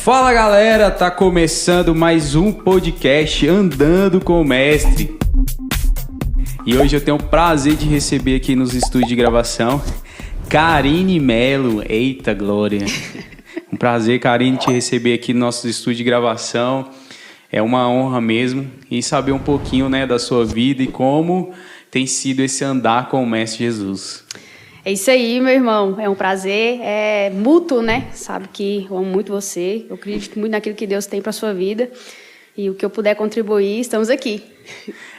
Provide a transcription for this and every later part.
Fala galera, tá começando mais um podcast Andando com o Mestre. E hoje eu tenho o prazer de receber aqui nos estúdios de gravação Karine Melo. Eita glória! Um prazer, Karine, te receber aqui no nosso estúdio de gravação. É uma honra mesmo. E saber um pouquinho, né, da sua vida e como tem sido esse andar com o Mestre Jesus. É isso aí, meu irmão. É um prazer, é mútuo, né? Sabe que eu amo muito você. Eu acredito muito naquilo que Deus tem para sua vida. E o que eu puder contribuir, estamos aqui.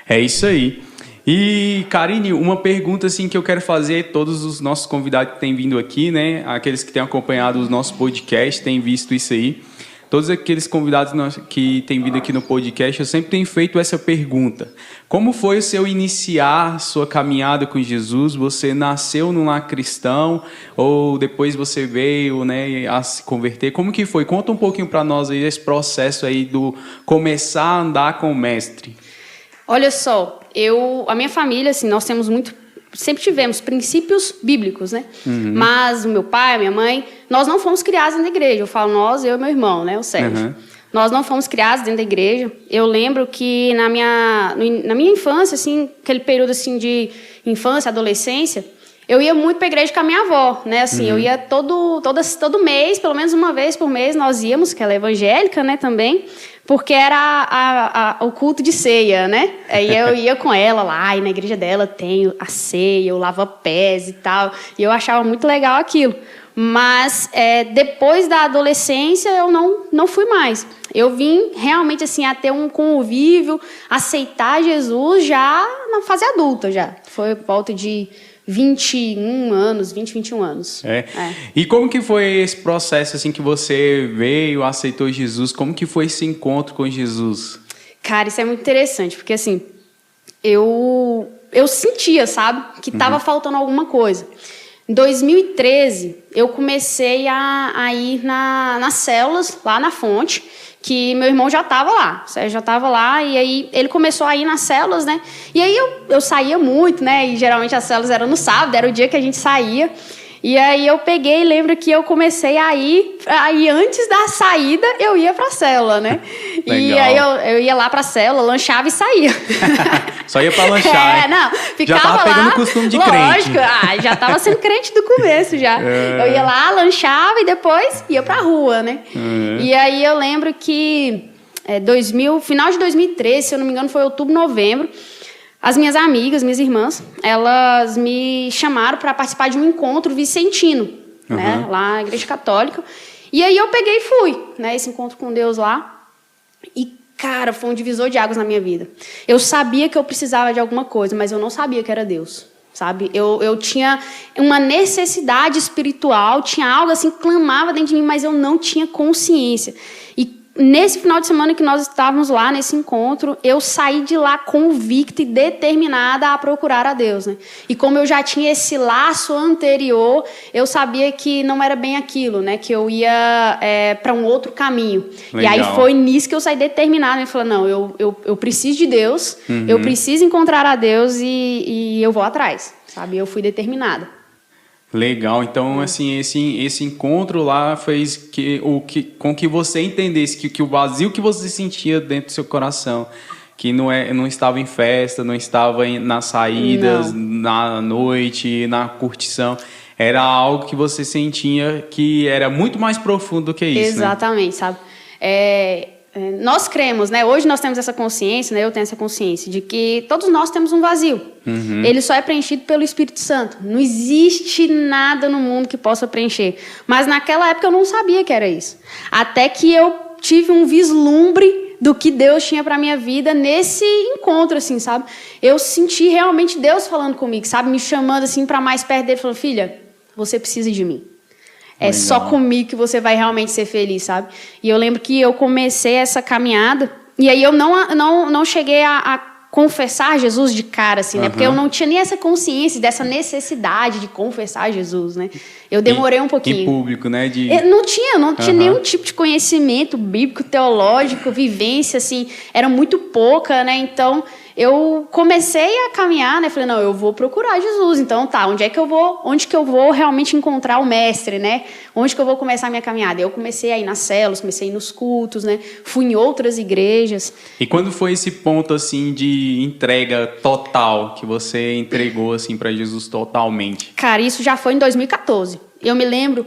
É isso aí. E, Karine, uma pergunta assim, que eu quero fazer, todos os nossos convidados que têm vindo aqui, né? Aqueles que têm acompanhado os nossos podcasts, têm visto isso aí. Todos aqueles convidados que têm vindo aqui no podcast, eu sempre tenho feito essa pergunta. Como foi o seu iniciar sua caminhada com Jesus? Você nasceu num lar cristão ou depois você veio, né, a se converter? Como que foi? Conta um pouquinho para nós aí esse processo aí do começar a andar com o Mestre. Olha só, a minha família, assim, nós temos sempre tivemos princípios bíblicos, né? Uhum. Mas o meu pai, a minha mãe, nós não fomos criados dentro da igreja. Eu falo nós, eu e meu irmão, né? O Sérgio. Uhum. Nós não fomos criados dentro da igreja. Eu lembro que na minha infância, assim, aquele período assim de infância, adolescência, eu ia muito para a igreja com a minha avó, né? Assim, eu ia todo mês, pelo menos uma vez por mês, nós íamos, que ela é evangélica, né, também, porque era o culto de ceia, né? Aí eu ia com ela lá, e na igreja dela tem a ceia, eu lavo pés e tal, e eu achava muito legal aquilo. Mas depois da adolescência eu não fui mais. Eu vim realmente assim a ter um convívio, aceitar Jesus já na fase adulta já. Foi por volta de 21 anos. E como que foi esse processo assim que você veio, aceitou Jesus? Como que foi esse encontro com Jesus? Cara, isso é muito interessante, porque assim, eu sentia, sabe, que estava faltando alguma coisa. Em 2013, eu comecei a ir nas células, lá na Fonte, que meu irmão já estava lá, o Sérgio já estava lá, e aí ele começou a ir nas células, né? E aí eu saía muito, né? E geralmente as células eram no sábado, era o dia que a gente saía. E aí eu peguei, lembro que eu comecei a ir, aí antes da saída eu ia pra célula, né? E aí eu ia lá pra célula, lanchava e saía. Só ia pra lanchar. Não, ficava já tava lá, pegando o costume de lógico, crente. Já tava sendo crente do começo já. Eu ia lá, lanchava e depois ia pra rua, né? E aí eu lembro que final de 2013, se eu não me engano, foi outubro, novembro, as minhas amigas, minhas irmãs, elas me chamaram para participar de um encontro vicentino, né, lá na Igreja Católica. E aí eu peguei e fui, né, esse encontro com Deus lá. E, cara, foi um divisor de águas na minha vida. Eu sabia que eu precisava de alguma coisa, mas eu não sabia que era Deus, sabe? Eu tinha uma necessidade espiritual, tinha algo assim que clamava dentro de mim, mas eu não tinha consciência. E nesse final de semana que nós estávamos lá, nesse encontro, eu saí de lá convicta e determinada a procurar a Deus, né? E como eu já tinha esse laço anterior, eu sabia que não era bem aquilo, né? Que eu ia para um outro caminho. Legal. E aí foi nisso que eu saí determinada. Eu falei, não, eu preciso de Deus, eu preciso encontrar a Deus e eu vou atrás, sabe? Eu fui determinada. Legal, então assim, esse encontro lá fez com que você entendesse que o vazio que você sentia dentro do seu coração, que não estava em festa, não estava nas saídas, na noite, na curtição, era algo que você sentia que era muito mais profundo do que isso. Exatamente, né? Sabe? Nós cremos, né? Hoje nós temos essa consciência, né? Eu tenho essa consciência de que todos nós temos um vazio. Ele só é preenchido pelo Espírito Santo. Não existe nada no mundo que possa preencher. Mas naquela época eu não sabia que era isso. Até que eu tive um vislumbre do que Deus tinha para minha vida nesse encontro, assim, sabe? Eu senti realmente Deus falando comigo, sabe? Me chamando assim para mais perto dele, falando, filha, você precisa de mim. É legal. Só comigo que você vai realmente ser feliz, sabe? E eu lembro que eu comecei essa caminhada, e aí eu não cheguei a confessar Jesus de cara, assim, né? Porque eu não tinha nem essa consciência dessa necessidade de confessar Jesus, né? Eu demorei um pouquinho. Em público, né? Eu não tinha nenhum tipo de conhecimento bíblico, teológico, vivência, assim, era muito pouca, né? Então, eu comecei a caminhar, né? Falei, não, eu vou procurar Jesus. Então, tá, onde que eu vou realmente encontrar o mestre, né? Onde que eu vou começar a minha caminhada? Eu comecei a ir nas células, comecei a ir nos cultos, né? Fui em outras igrejas. E quando foi esse ponto, assim, de entrega total, que você entregou, assim, para Jesus totalmente? Cara, isso já foi em 2014. Eu me lembro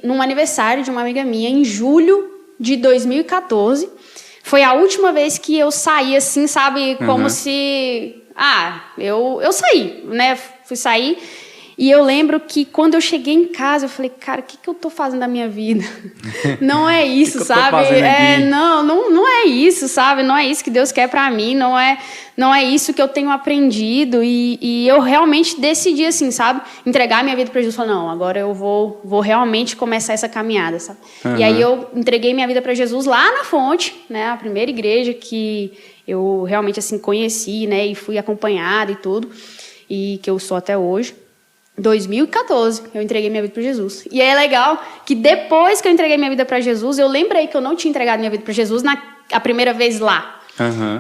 num aniversário de uma amiga minha, em julho de 2014, foi a última vez que eu saí assim, sabe, como se... eu saí, né, fui sair, e eu lembro que quando eu cheguei em casa, eu falei, cara, o que eu tô fazendo da minha vida? Não é isso, sabe? Não é isso, sabe? Não é isso que Deus quer pra mim, não é isso que eu tenho aprendido, e eu realmente decidi, assim, sabe? Entregar minha vida pra Jesus, falar, não, agora eu vou realmente começar essa caminhada, sabe? E aí eu entreguei minha vida pra Jesus lá na Fonte, né? A primeira igreja que eu realmente, assim, conheci, né? E fui acompanhada e tudo, e que eu sou até hoje. 2014, eu entreguei minha vida para Jesus. E é legal que depois que eu entreguei minha vida para Jesus, eu lembrei que eu não tinha entregado minha vida para Jesus a primeira vez lá.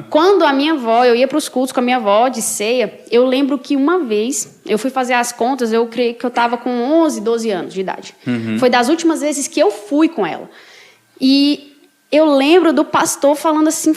Quando a minha avó, eu ia para os cultos com a minha avó de ceia, eu lembro que uma vez, eu fui fazer as contas, eu creio que eu estava com 11, 12 anos de idade. Foi das últimas vezes que eu fui com ela. E eu lembro do pastor falando assim,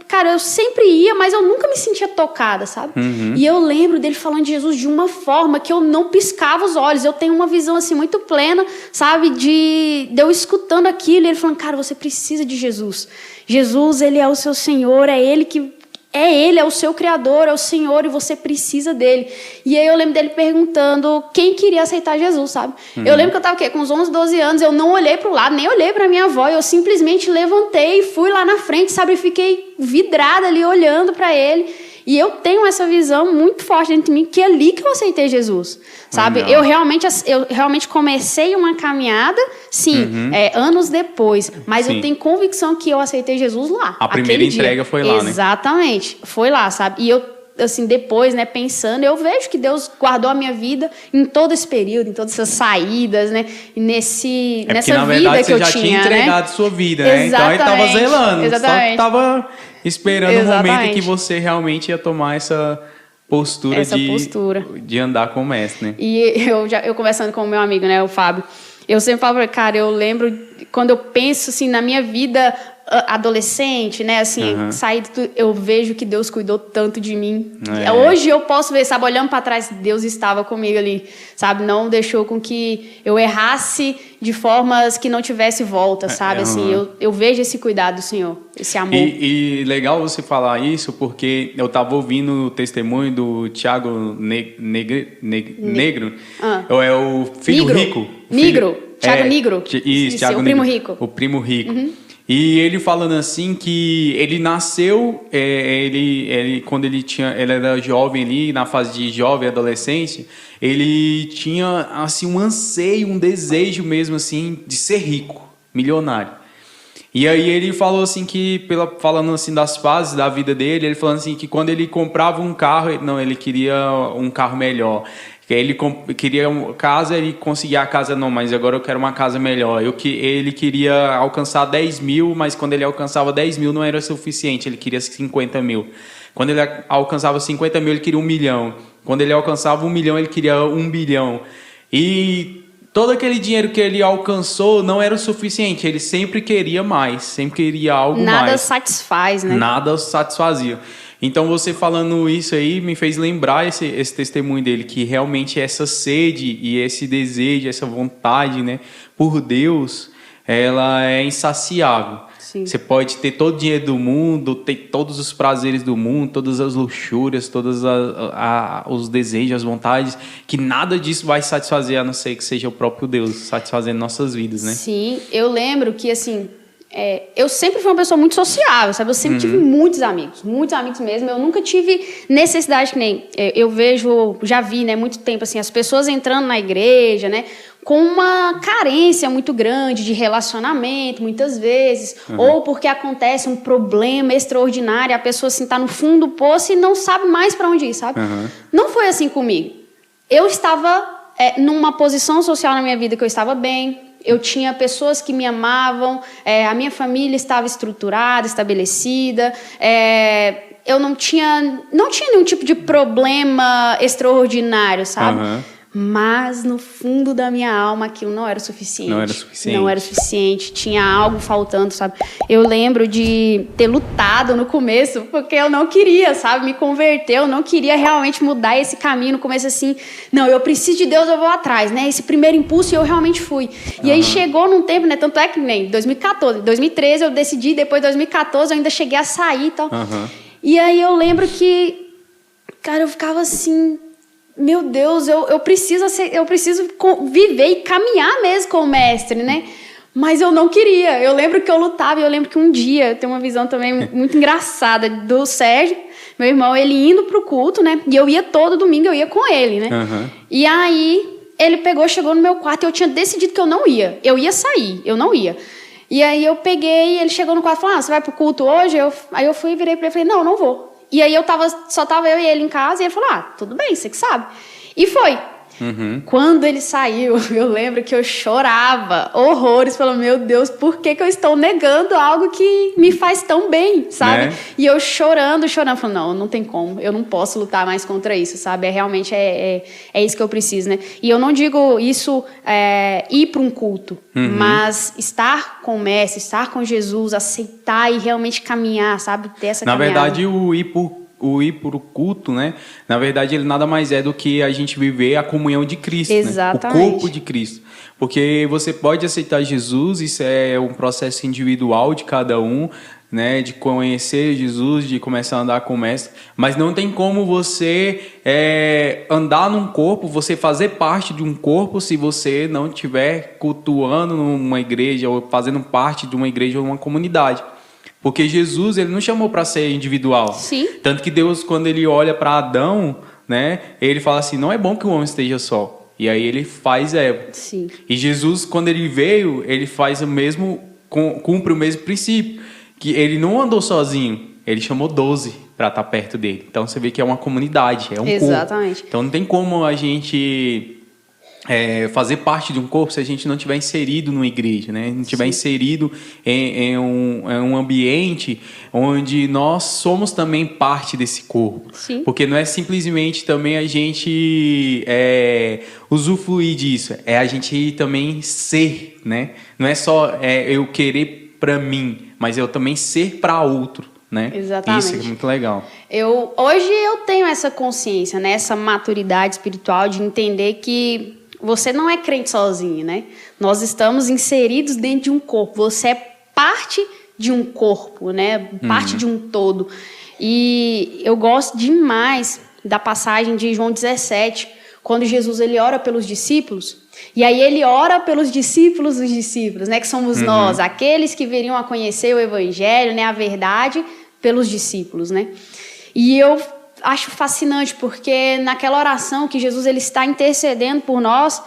cara, eu sempre ia, mas eu nunca me sentia tocada, sabe? E eu lembro dele falando de Jesus de uma forma que eu não piscava os olhos. Eu tenho uma visão, assim, muito plena, sabe? De eu escutando aquilo e ele falando, cara, você precisa de Jesus. Jesus, ele é o seu Senhor, Ele é o seu Criador, é o Senhor, e você precisa dele. E aí eu lembro dele perguntando quem queria aceitar Jesus, sabe? Eu lembro que eu estava com uns 11, 12 anos, eu não olhei para o lado, nem olhei para minha avó, eu simplesmente levantei e fui lá na frente, sabe? E fiquei vidrada ali, olhando para ele. E eu tenho essa visão muito forte dentro de mim, que é ali que eu aceitei Jesus, sabe? Eu realmente comecei uma caminhada, sim, anos depois, mas eu tenho convicção que eu aceitei Jesus lá. A primeira entrega foi lá, né? Exatamente, foi lá, sabe? E eu, assim, depois, né, pensando, eu vejo que Deus guardou a minha vida em todo esse período, em todas essas saídas, né? Nessa na verdade, vida que eu tinha, você já tinha entregado sua vida, né? Então ele estava zelando, só que estava esperando o momento em que você realmente ia tomar essa postura de andar com o mestre, né? E eu conversando com o meu amigo, né, o Fábio, eu sempre falo, cara, eu lembro quando eu penso assim na minha vida adolescente, né, assim, eu vejo que Deus cuidou tanto de mim. Hoje eu posso ver, sabe, olhando para trás, Deus estava comigo ali, sabe, não deixou com que eu errasse de formas que não tivesse volta, sabe, assim, eu vejo esse cuidado do Senhor, esse amor. E legal você falar isso, porque eu estava ouvindo o testemunho do Tiago Negro, é o filho rico. Tiago Negro. Isso, Tiago o primo rico. O primo rico. E ele falando assim que ele nasceu, quando ele era jovem ali, na fase de jovem, adolescente, ele tinha assim um anseio, um desejo mesmo assim de ser rico, milionário. E aí ele falou assim que, falando assim das fases da vida dele, ele falando assim que quando ele comprava um carro, ele queria um carro melhor. Ele queria uma casa, ele conseguia a casa, não, mas agora eu quero uma casa melhor. Ele queria alcançar 10 mil, mas quando ele alcançava 10 mil não era suficiente, ele queria 50 mil. Quando ele alcançava 50 mil, ele queria 1 milhão. Quando ele alcançava 1 milhão, ele queria 1 bilhão. E todo aquele dinheiro que ele alcançou não era o suficiente, ele sempre queria mais, sempre queria algo mais. Nada satisfaz, né? Nada satisfazia. Então, você falando isso aí me fez lembrar esse testemunho dele, que realmente essa sede e esse desejo, essa vontade, né, por Deus, ela é insaciável. Sim. Você pode ter todo o dinheiro do mundo, ter todos os prazeres do mundo, todas as luxúrias, todos os desejos, as vontades, que nada disso vai satisfazer, a não ser que seja o próprio Deus satisfazendo nossas vidas, né? Sim, eu lembro que, assim... eu sempre fui uma pessoa muito sociável, sabe? Eu sempre tive muitos amigos mesmo. Eu nunca tive necessidade, que nem eu já vi, né, muito tempo, assim, as pessoas entrando na igreja, né, com uma carência muito grande de relacionamento, muitas vezes, ou porque acontece um problema extraordinário, a pessoa, assim, tá no fundo do poço e não sabe mais para onde ir, sabe? Não foi assim comigo. Eu estava numa posição social na minha vida que eu estava bem. Eu tinha pessoas que me amavam, a minha família estava estruturada, estabelecida, eu não tinha nenhum tipo de problema extraordinário, sabe? Aham. Mas no fundo da minha alma aquilo não era o suficiente. Não era suficiente. Não era o suficiente. Tinha algo faltando, sabe? Eu lembro de ter lutado no começo, porque eu não queria, sabe, me converter. Eu não queria realmente mudar esse caminho no começo assim. Não, eu preciso de Deus, eu vou atrás, né? Esse primeiro impulso eu realmente fui. E aí chegou num tempo, né? Tanto é que nem 2014, 2013 eu decidi, depois de 2014 eu ainda cheguei a sair e tal. E aí eu lembro que, cara, eu ficava assim... Meu Deus, eu preciso viver e caminhar mesmo com o mestre, né? Mas eu não queria. Eu lembro que eu lutava, e eu lembro que um dia, tem uma visão também muito engraçada do Sérgio, meu irmão, ele indo pro culto, né? E eu ia todo domingo, eu ia com ele, né? E aí, ele chegou no meu quarto e eu tinha decidido que eu não ia. Eu ia sair, eu não ia. E aí eu peguei, ele chegou no quarto e falou, você vai pro culto hoje? Aí eu fui, virei pra ele e falei, não vou. E aí só tava eu e ele em casa, e ele falou, tudo bem, você que sabe. E foi. Quando ele saiu, eu lembro que eu chorava horrores, falando, meu Deus, por que eu estou negando algo que me faz tão bem, sabe? Né? E eu chorando, falando, não tem como, eu não posso lutar mais contra isso, sabe? Realmente é isso que eu preciso, né? E eu não digo isso ir para um culto, mas estar com o mestre, estar com Jesus, aceitar e realmente caminhar, sabe? Ter essa caminhada. Na verdade, o ir por o culto, né? Na verdade, ele nada mais é do que a gente viver a comunhão de Cristo, exatamente. Né? O corpo de Cristo. Porque você pode aceitar Jesus, isso é um processo individual de cada um, né? De conhecer Jesus, de começar a andar com o mestre. Mas não tem como você andar num corpo, você fazer parte de um corpo, se você não estiver cultuando numa igreja ou fazendo parte de uma igreja ou uma comunidade. Porque Jesus, ele não chamou para ser individual. Sim. Tanto que Deus, quando ele olha para Adão, né, ele fala assim, não é bom que o homem esteja só. E aí ele faz Eva. Sim. E Jesus, quando ele veio, ele faz o mesmo, cumpre o mesmo princípio. Que ele não andou sozinho, ele chamou 12 para estar perto dele. Então você vê que é uma comunidade, é um exatamente. corpo. Então não tem como a gente... fazer parte de um corpo se a gente não tiver inserido numa igreja, né? Não tiver inserido em um ambiente onde nós somos também parte desse corpo. Sim. Porque não é simplesmente também a gente usufruir disso, é a gente também ser, né? Não é só eu querer para mim, mas eu também ser para outro. Né? Exatamente. Isso é muito legal. Hoje eu tenho essa consciência, né? Essa maturidade espiritual de entender que você não é crente sozinho, né? Nós estamos inseridos dentro de um corpo. Você é parte de um corpo, né? Parte de um todo. E eu gosto demais da passagem de João 17, quando Jesus ele ora pelos discípulos. E aí ele ora pelos discípulos dos discípulos, né? Que somos nós, aqueles que viriam a conhecer o evangelho, né? A verdade pelos discípulos, né? E eu acho fascinante, porque naquela oração que Jesus ele está intercedendo por nós,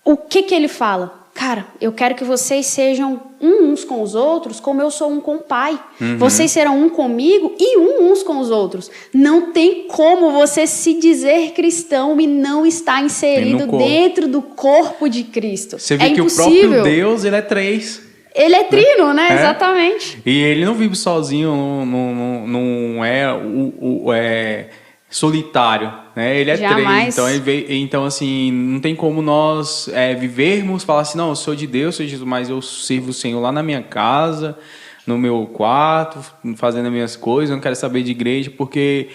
o que ele fala? Cara, eu quero que vocês sejam uns com os outros, como eu sou um com o Pai. Vocês serão um comigo e uns com os outros. Não tem como você se dizer cristão e não estar inserido dentro do corpo de Cristo. Você vê que impossível. O próprio Deus, ele é 3. Ele é trino, né? Exatamente. E ele não vive sozinho, não é solitário, né? Ele é Jamais. 3. Então, assim, não tem como nós vivermos, falar assim, não, eu sou de Deus, sou de Jesus, mas eu sirvo o Senhor lá na minha casa, no meu quarto, fazendo as minhas coisas, eu não quero saber de igreja, porque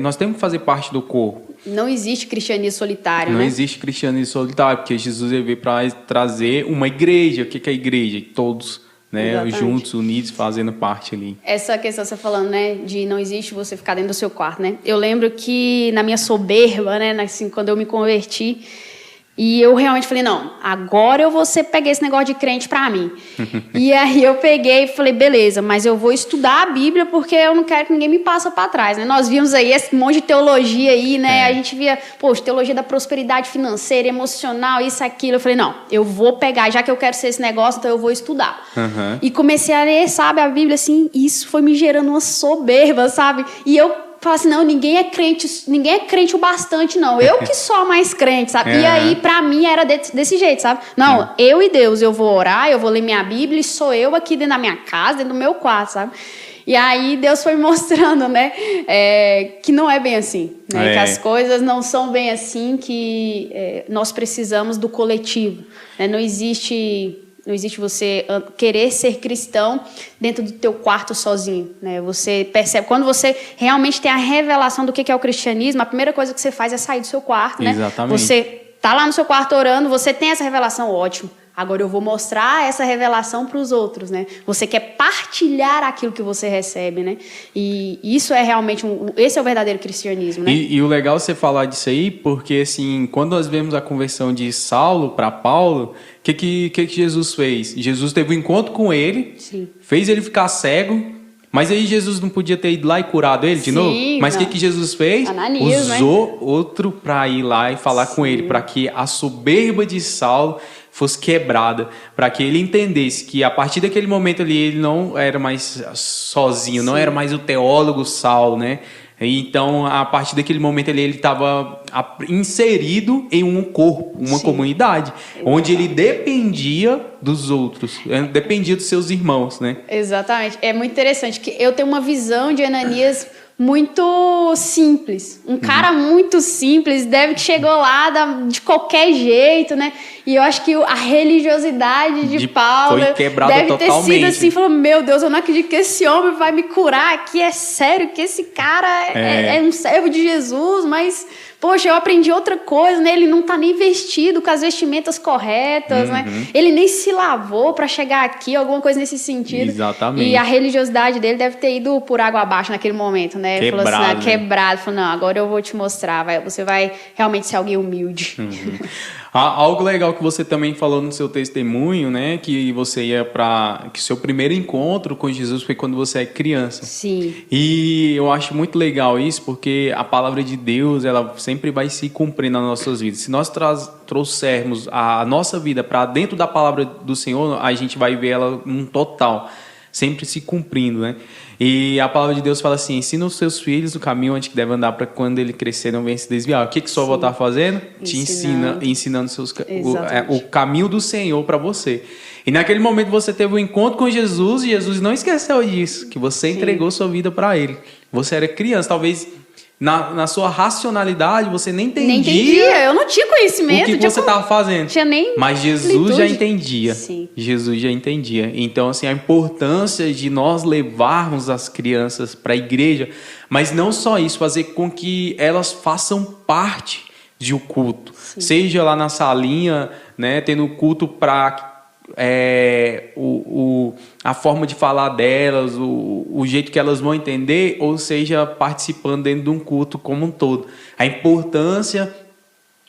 nós temos que fazer parte do corpo. Não existe cristianismo solitário, Não né? existe cristianismo solitário, porque Jesus veio para trazer uma igreja. O que é a igreja? Todos, né, juntos, unidos, fazendo parte ali. Essa questão você falando, né, de não existe você ficar dentro do seu quarto, né? Eu lembro que na minha soberba, né, assim, quando eu me converti, e eu realmente falei, não, agora eu vou pegar esse negócio de crente pra mim. E aí eu peguei e falei, beleza, mas eu vou estudar a Bíblia porque eu não quero que ninguém me passe pra trás, né? Nós vimos aí esse monte de teologia aí, né? A gente via, teologia da prosperidade financeira, emocional, isso, aquilo. Eu falei, não, eu vou pegar, já que eu quero ser esse negócio, então eu vou estudar. E comecei a ler, sabe, a Bíblia, assim, isso foi me gerando uma soberba, sabe? E eu fala assim, não, ninguém é crente o bastante, não. Eu que sou a mais crente, sabe? E aí, pra mim, era desse jeito, sabe? Não, eu e Deus, eu vou orar, eu vou ler minha Bíblia e sou eu aqui dentro da minha casa, dentro do meu quarto, sabe? E aí Deus foi mostrando, né, que não é bem assim, né, que as coisas não são bem assim, que nós precisamos do coletivo, né? Não existe você querer ser cristão dentro do teu quarto sozinho, né? Você percebe, quando você realmente tem a revelação do que é o cristianismo, a primeira coisa que você faz é sair do seu quarto, né? Exatamente. Você tá lá no seu quarto orando, você tem essa revelação, ótimo. Agora eu vou mostrar essa revelação para os outros, né? Você quer partilhar aquilo que você recebe, né? E isso é realmente esse é o verdadeiro cristianismo, né? E o legal é você falar disso aí, porque assim, quando nós vemos a conversão de Saulo para Paulo, o que Jesus fez? Jesus teve um encontro com ele, Sim. fez ele ficar cego, mas aí Jesus não podia ter ido lá e curado ele de novo? Mas o que Jesus fez? Ananias, usou outro para ir lá e falar com ele, para que a soberba de Saulo fosse quebrada, para que ele entendesse que a partir daquele momento ali ele não era mais sozinho, não era mais o teólogo Saulo, né? Então, a partir daquele momento ali, ele estava inserido em um corpo, uma comunidade, onde ele dependia dos outros, dependia dos seus irmãos, né? Exatamente. É muito interessante, que eu tenho uma visão de Ananias muito simples. Um cara muito simples, deve que chegou lá de qualquer jeito, né? E eu acho que a religiosidade de Paulo foi quebrada deve totalmente. ter sido assim, falou, meu Deus, eu não acredito que esse homem vai me curar aqui, é sério que esse cara é um servo de Jesus, mas, poxa, eu aprendi outra coisa, né? Ele não tá nem vestido com as vestimentas corretas, né? Ele nem se lavou para chegar aqui, alguma coisa nesse sentido. Exatamente. E a religiosidade dele deve ter ido por água abaixo naquele momento, né? Quebrado, falou assim, né? Quebrado. Falou, não, agora eu vou te mostrar, você vai realmente ser alguém humilde. Algo legal que você também falou no seu testemunho, né? Que você que seu primeiro encontro com Jesus foi quando você é criança. Sim. E eu acho muito legal isso, porque a palavra de Deus, ela sempre vai se cumprir nas nossas vidas. Se nós trouxermos a nossa vida para dentro da palavra do Senhor, a gente vai ver ela num total, sempre se cumprindo, né? E a palavra de Deus fala assim, ensina os seus filhos o caminho onde deve andar para quando ele crescer não venha se desviar. O que só vou estar fazendo? Ensinando o caminho do Senhor para você. E naquele momento você teve um encontro com Jesus e Jesus não esqueceu disso, que você entregou sua vida para ele. Você era criança, talvez na sua racionalidade você nem entendia. Eu não tinha conhecimento. O que você estava fazendo. Tinha nem Mas Jesus já entendia. Sim. Jesus já entendia. Então, assim, a importância de nós levarmos as crianças para a igreja, mas não só isso, fazer com que elas façam parte de um culto. Sim. Seja lá na salinha, né, tendo culto para a forma de falar delas, o jeito que elas vão entender, ou seja, participando dentro de um culto como um todo. A importância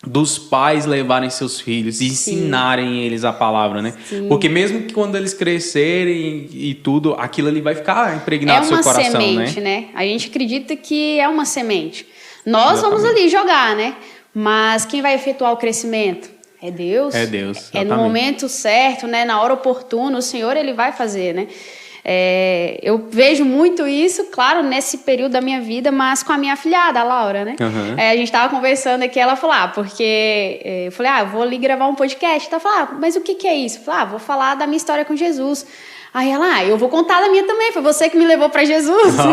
dos pais levarem seus filhos e ensinarem eles a palavra, né? Sim. Porque mesmo que quando eles crescerem e tudo, aquilo ali vai ficar impregnado no seu coração, né? É uma semente, né? A gente acredita que é uma semente. Nós vamos ali jogar, né? Mas quem vai efetuar o crescimento? É Deus. É Deus, exatamente. É no momento certo, né? Na hora oportuna, o Senhor, Ele vai fazer, né? Eu vejo muito isso, claro, nesse período da minha vida, mas com a minha afilhada, a Laura, né? A gente estava conversando aqui, ela falou, porque... eu falei, eu vou ali gravar um podcast. Ela falou, mas o que é isso? Eu falei, vou falar da minha história com Jesus. Aí ela, eu vou contar da minha também, foi você que me levou para Jesus. Tá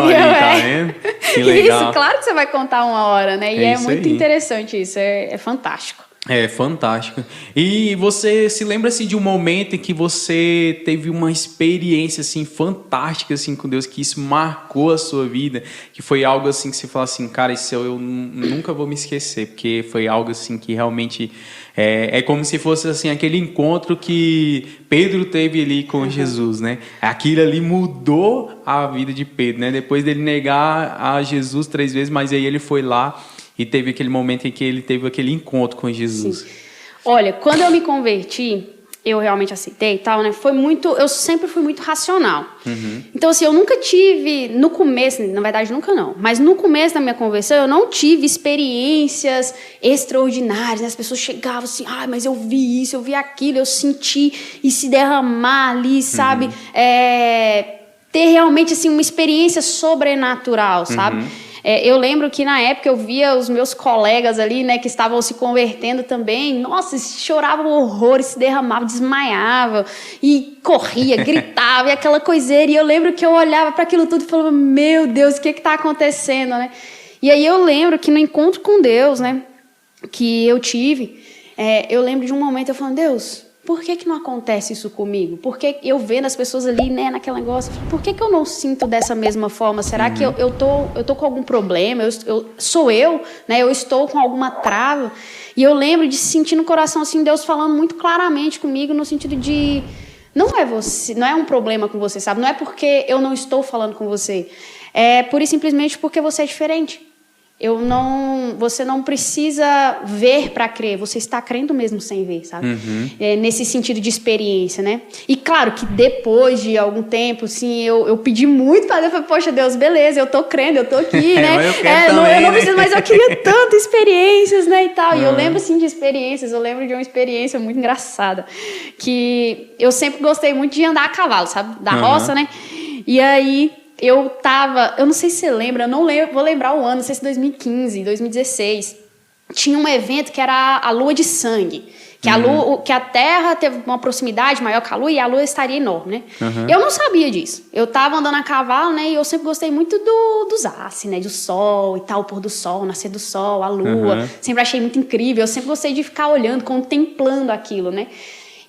vendo? Que legal. Isso, claro que você vai contar uma hora, né? E é muito interessante isso, é fantástico. É fantástico. E você se lembra assim, de um momento em que você teve uma experiência assim, fantástica assim, com Deus, que isso marcou a sua vida, que foi algo assim que você fala assim, cara, isso eu nunca vou me esquecer, porque foi algo assim que realmente é como se fosse assim, aquele encontro que Pedro teve ali com Jesus, né? Aquilo ali mudou a vida de Pedro, né? Depois dele negar a Jesus 3 vezes, mas aí ele foi lá e teve aquele momento em que ele teve aquele encontro com Jesus. Sim. Olha, quando eu me converti, eu realmente aceitei e tal, né? Eu sempre fui muito racional. Então, assim, eu nunca tive, no começo, na verdade nunca não, mas no começo da minha conversão, eu não tive experiências extraordinárias, né? As pessoas chegavam assim, mas eu vi isso, eu vi aquilo, eu senti e se derramar ali, sabe? Ter realmente, assim, uma experiência sobrenatural, sabe? Eu lembro que na época eu via os meus colegas ali, né, que estavam se convertendo também. Nossa, choravam horrores, se derramavam, desmaiavam e corria, gritava e aquela coiseira. E eu lembro que eu olhava para aquilo tudo e falava, meu Deus, o que está acontecendo, né? E aí eu lembro que no encontro com Deus, né, que eu tive, eu lembro de um momento eu falando, Deus, por que não acontece isso comigo? Por que eu vendo as pessoas ali, né, naquele negócio, por que eu não sinto dessa mesma forma? Será que eu tô com algum problema? Sou eu, né? Eu estou com alguma trava? E eu lembro de sentir no coração assim Deus falando muito claramente comigo no sentido de não é você, não é um problema com você, sabe? Não é porque eu não estou falando com você. É pura e simplesmente porque você é diferente. Você não precisa ver para crer, você está crendo mesmo sem ver, sabe? Nesse sentido de experiência, né? E claro que depois de algum tempo, assim, eu pedi muito para Deus, eu falei, poxa Deus, beleza, eu tô crendo, eu tô aqui, né? Eu não preciso, mas eu queria tanto experiências, né, e tal. E eu lembro, assim, de experiências, eu lembro de uma experiência muito engraçada, que eu sempre gostei muito de andar a cavalo, sabe? Da roça, né? E aí eu não sei se você lembra, eu não lembro, vou lembrar o ano, não sei se 2015, 2016, tinha um evento que era a Lua de Sangue, que a Terra teve uma proximidade maior com a Lua e a Lua estaria enorme, né? Eu não sabia disso. Eu estava andando a cavalo, né? E eu sempre gostei muito dos astros, né? Do sol e tal, o pôr do sol, o nascer do sol, a Lua. Sempre achei muito incrível. Eu sempre gostei de ficar olhando, contemplando aquilo, né?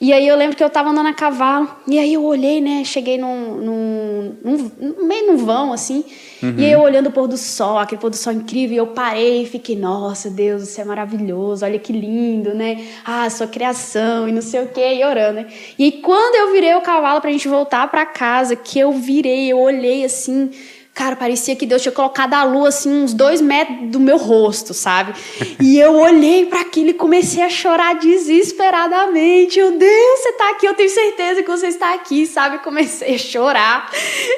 E aí eu lembro que eu estava andando a cavalo, e aí eu olhei, né, cheguei meio num vão, assim, e aí eu olhando o pôr do sol, aquele pôr do sol incrível, e eu parei e fiquei, nossa, Deus, isso é maravilhoso, olha que lindo, né, sua criação, e não sei o quê, e orando, né. E aí quando eu virei o cavalo pra gente voltar pra casa, que eu olhei assim, cara, parecia que Deus tinha colocado a lua, assim, uns 2 metros do meu rosto, sabe? E eu olhei para aquilo e comecei a chorar desesperadamente. Eu, Deus, você tá aqui, eu tenho certeza que você está aqui, sabe? Comecei a chorar.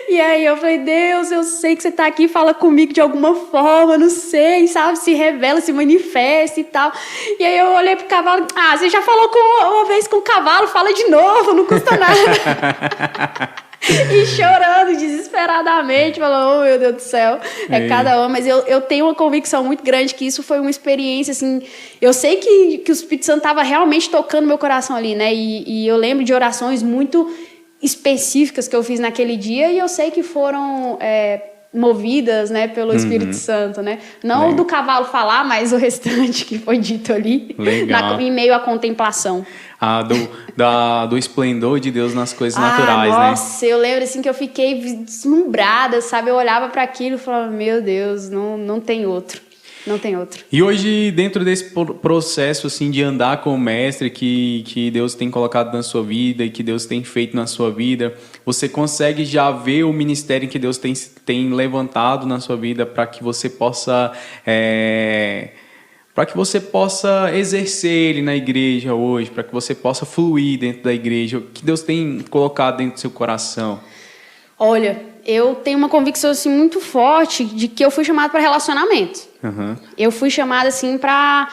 E aí eu falei, Deus, eu sei que você tá aqui, fala comigo de alguma forma, não sei, sabe? Se revela, se manifesta e tal. E aí eu olhei pro cavalo, você já falou uma vez com o cavalo, fala de novo, não custa nada. E chorando desesperadamente, falando, oh meu Deus do céu, cada uma. Mas eu tenho uma convicção muito grande que isso foi uma experiência, assim, eu sei que o Espírito Santo estava realmente tocando meu coração ali, né, e eu lembro de orações muito específicas que eu fiz naquele dia, e eu sei que foram movidas, né, pelo Espírito Santo, né, não do cavalo falar, mas o restante que foi dito ali, em meio à contemplação. Do esplendor de Deus nas coisas naturais, nossa, né? Nossa, eu lembro assim que eu fiquei deslumbrada, sabe? Eu olhava para aquilo e falava, meu Deus, não tem outro. Não tem outro. E hoje, dentro desse processo assim, de andar com o Mestre que Deus tem colocado na sua vida e que Deus tem feito na sua vida, você consegue já ver o ministério que Deus tem levantado na sua vida para que você possa... para que você possa exercer ele na igreja hoje, para que você possa fluir dentro da igreja, o que Deus tem colocado dentro do seu coração? Olha, eu tenho uma convicção assim, muito forte de que eu fui chamada para relacionamento. Eu fui chamada assim, para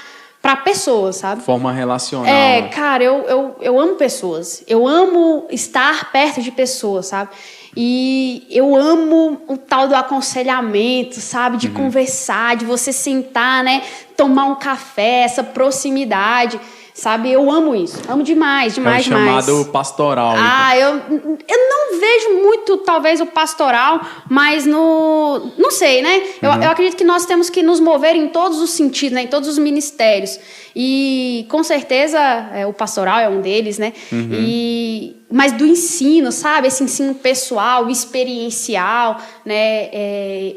pessoas, sabe? Forma relacional. Cara, eu amo pessoas. Eu amo estar perto de pessoas, sabe? E eu amo o tal do aconselhamento, sabe? De conversar, de você sentar, né? Tomar um café, essa proximidade, sabe? Eu amo isso. Amo demais, demais, demais. É o chamado pastoral. Eu não vejo muito, talvez, o pastoral, mas não sei, né? Eu acredito que nós temos que nos mover em todos os sentidos, né? Em todos os ministérios. E, com certeza, o pastoral é um deles, né? Mas do ensino, sabe? Esse ensino pessoal, experiencial, né?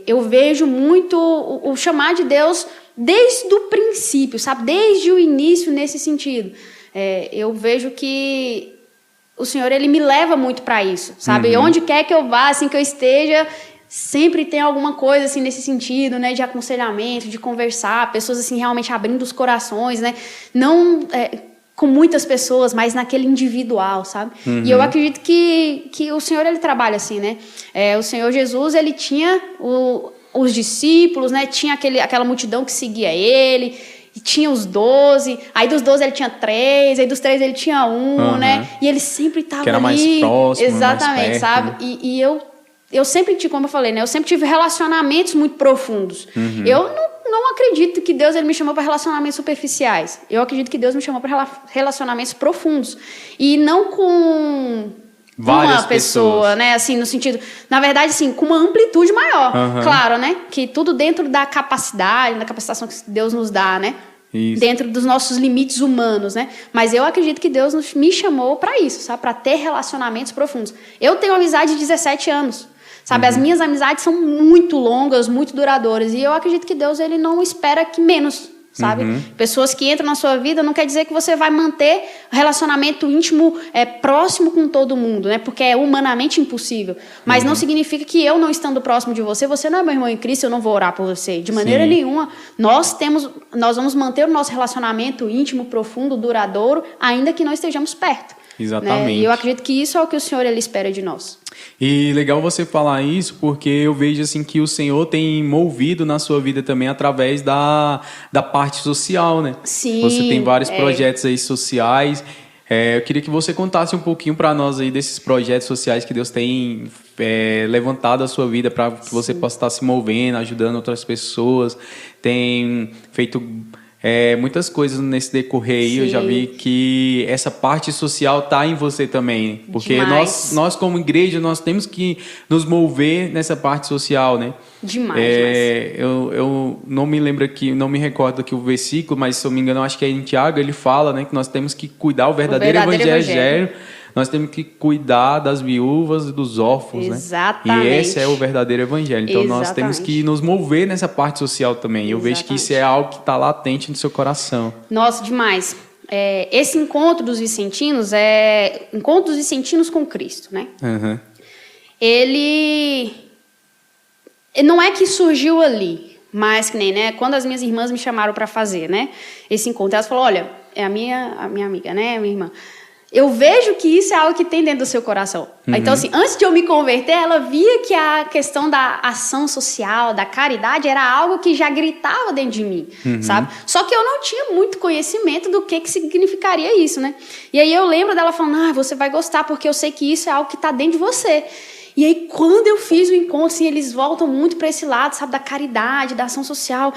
Eu vejo muito o chamar de Deus desde o princípio, sabe? Desde o início nesse sentido. Eu vejo que o Senhor, Ele me leva muito para isso, sabe? Onde quer que eu vá, assim, que eu esteja, sempre tem alguma coisa, assim, nesse sentido, né? De aconselhamento, de conversar, pessoas, assim, realmente abrindo os corações, né? Não... com muitas pessoas, mas naquele individual, sabe? E eu acredito que o Senhor, Ele trabalha assim, né? O Senhor Jesus, Ele tinha os discípulos, né? Tinha aquela multidão que seguia Ele, e tinha os 12, aí dos 12 Ele tinha 3, aí dos 3 Ele tinha 1, né? E Ele sempre estava ali. Que era mais próximo, exatamente, mais perto, sabe? Né? E eu eu sempre tive, como eu falei, né? Eu sempre tive relacionamentos muito profundos. Eu não acredito que Deus ele me chamou para relacionamentos superficiais. Eu acredito que Deus me chamou para relacionamentos profundos. E não com várias uma pessoa, né? Assim, no sentido... Na verdade, assim, com uma amplitude maior. Claro, né? Que tudo dentro da capacidade, da capacitação que Deus nos dá, né? Isso. Dentro dos nossos limites humanos, né? Mas eu acredito que Deus me chamou para isso, sabe? Para ter relacionamentos profundos. Eu tenho amizade de 17 anos. Sabe, as minhas amizades são muito longas, muito duradouras. E eu acredito que Deus ele não espera que menos, sabe? Pessoas que entram na sua vida não quer dizer que você vai manter relacionamento íntimo próximo com todo mundo, né? Porque é humanamente impossível. Mas não significa que eu não estando próximo de você, você não é meu irmão em Cristo, eu não vou orar por você. De maneira nenhuma. Nós vamos manter o nosso relacionamento íntimo, profundo, duradouro, ainda que não estejamos perto. Exatamente. Né? E eu acredito que isso é o que o Senhor ele espera de nós. E legal você falar isso, porque eu vejo assim que o Senhor tem movido na sua vida também através da parte social, né? Sim. Você tem vários projetos aí sociais. Eu queria que você contasse um pouquinho para nós aí desses projetos sociais que Deus tem levantado a sua vida para que você possa estar se movendo, ajudando outras pessoas. Tem feito muitas coisas nesse decorrer aí. Eu já vi que essa parte social está em você também. Porque nós como igreja, nós temos que nos mover nessa parte social, né? Demais. Eu não me lembro aqui, não me recordo aqui o versículo, mas se eu me engano, eu acho que é em Tiago, ele fala, né, que nós temos que cuidar o verdadeiro evangelho. Nós temos que cuidar das viúvas e dos órfãos, Exatamente. né? E esse é o verdadeiro evangelho. Então, nós temos que nos mover nessa parte social também. Eu vejo que isso é algo que está latente no seu coração. Nossa, demais. Esse encontro dos vicentinos é encontro dos vicentinos com Cristo, né? Ele não é que surgiu ali, mas que nem, né? Quando as minhas irmãs me chamaram para fazer, né? Esse encontro, elas falaram, olha, é a minha amiga, né? Minha irmã. Eu vejo que isso é algo que tem dentro do seu coração. Então, assim, antes de eu me converter, ela via que a questão da ação social, da caridade, era algo que já gritava dentro de mim, sabe? Só que eu não tinha muito conhecimento do que significaria isso, né? E aí eu lembro dela falando, você vai gostar, porque eu sei que isso é algo que está dentro de você. E aí, quando eu fiz o encontro, assim, eles voltam muito para esse lado, sabe? Da caridade, da ação social.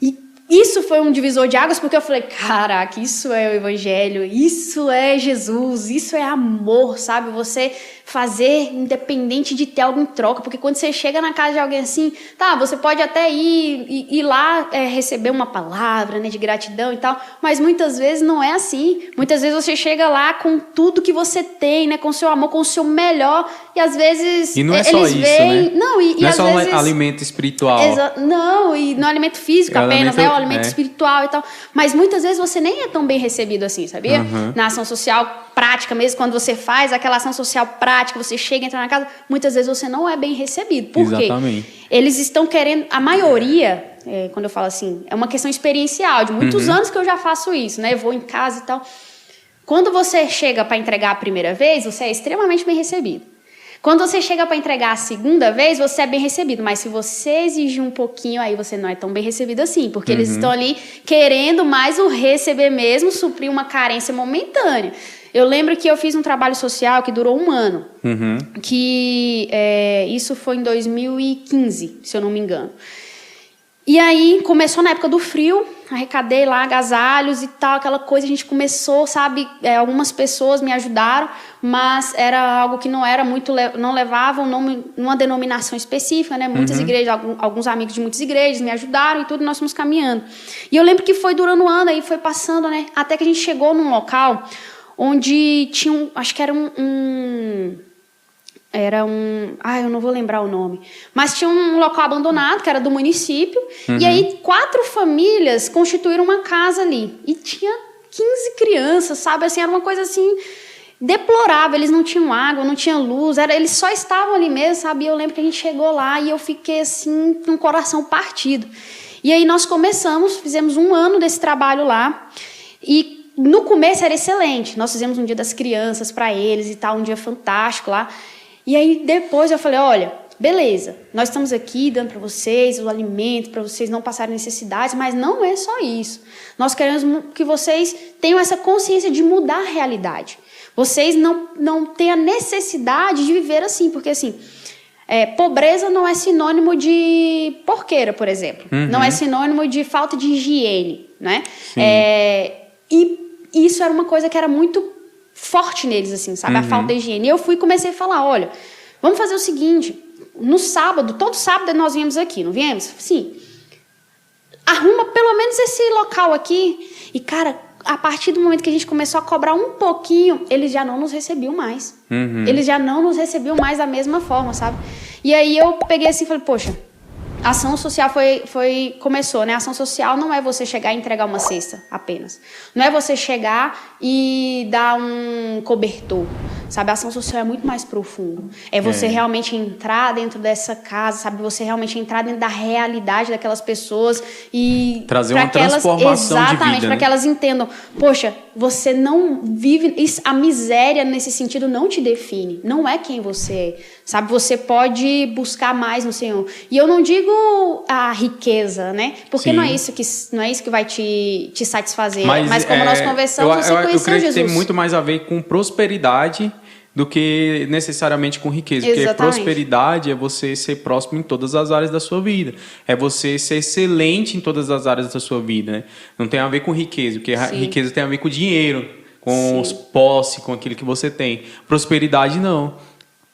E isso foi um divisor de águas, porque eu falei, caraca, isso é o evangelho, isso é Jesus, isso é amor, sabe? Você fazer independente de ter algo em troca, porque quando você chega na casa de alguém assim, você pode até ir lá receber uma palavra, né, de gratidão e tal, mas muitas vezes não é assim. Muitas vezes você chega lá com tudo que você tem, né, com o seu amor, com o seu melhor, e às vezes e não é só eles isso, veem... né? Não, não é às só vezes... um alimento espiritual. Não, e não é alimento físico apenas, né? O alimento espiritual e tal. Mas muitas vezes você nem é tão bem recebido assim, sabia? Na ação social prática mesmo, quando você faz aquela ação social prática, você chega, entra na casa, muitas vezes você não é bem recebido. Por quê? Exatamente. Eles estão querendo, a maioria, quando eu falo assim, é uma questão experiencial, de muitos anos que eu já faço isso, né? Eu vou em casa e tal. Quando você chega para entregar a primeira vez, você é extremamente bem recebido. Quando você chega para entregar a segunda vez, você é bem recebido. Mas se você exigir um pouquinho, aí você não é tão bem recebido assim. Porque eles estão ali querendo mais o receber mesmo, suprir uma carência momentânea. Eu lembro que eu fiz um trabalho social que durou 1 ano. Que isso foi em 2015, se eu não me engano. E aí, começou na época do frio, arrecadei lá agasalhos e tal, aquela coisa, a gente começou, sabe, algumas pessoas me ajudaram, mas era algo que não era muito, não levavam numa denominação específica, né, muitas igrejas, alguns amigos de muitas igrejas me ajudaram e tudo, nós fomos caminhando. E eu lembro que foi durante o ano, aí foi passando, né, até que a gente chegou num local onde tinha acho que era eu não vou lembrar o nome, mas tinha um local abandonado, que era do município, e aí 4 famílias constituíram uma casa ali, e tinha 15 crianças, sabe, assim, era uma coisa assim, deplorável, eles não tinham água, não tinham luz, eles só estavam ali mesmo, sabe, e eu lembro que a gente chegou lá, e eu fiquei assim, com o coração partido, e aí nós fizemos 1 ano desse trabalho lá, e no começo era excelente, nós fizemos um dia das crianças para eles e tal, um dia fantástico lá. E aí depois eu falei, olha, beleza, nós estamos aqui dando para vocês o alimento, para vocês não passarem necessidades, mas não é só isso. Nós queremos que vocês tenham essa consciência de mudar a realidade. Vocês não têm a necessidade de viver assim, porque assim, Pobreza não é sinônimo de porqueira, por exemplo. Uhum. Não é sinônimo de falta de higiene, né? Sim. E isso era uma coisa que era muito forte neles, assim, sabe? Uhum. A falta de higiene. E eu fui e comecei a falar, olha, vamos fazer o seguinte, no sábado, todo sábado nós viemos aqui, não viemos? Sim. Arruma pelo menos esse local aqui. E, cara, a partir do momento que a gente começou a cobrar um pouquinho, eles já não nos recebiam mais. Uhum. Eles já não nos recebiam mais da mesma forma, sabe? E aí eu peguei assim e falei, poxa, a ação social começou, né? A ação social não é você chegar e entregar uma cesta apenas. Não é você chegar e dar um cobertor, sabe? A ação social é muito mais profundo. É você realmente entrar dentro dessa casa, sabe? Você realmente entrar dentro da realidade daquelas pessoas e... trazer uma transformação de vida. Exatamente, para que elas entendam. Poxa, você não vive... A miséria, nesse sentido, não te define. Não é quem você é, sabe? Você pode buscar mais no Senhor. E eu não digo a riqueza, né? Porque não é isso que vai te satisfazer. Mas como nós conversamos, você conheceu Jesus. Eu creio que tem muito mais a ver com prosperidade do que necessariamente com riqueza. Exatamente. Porque prosperidade é você ser próximo em todas as áreas da sua vida. É você ser excelente em todas as áreas da sua vida, né? Não tem a ver com riqueza, porque riqueza tem a ver com dinheiro, com os posse, com aquilo que você tem. Prosperidade não.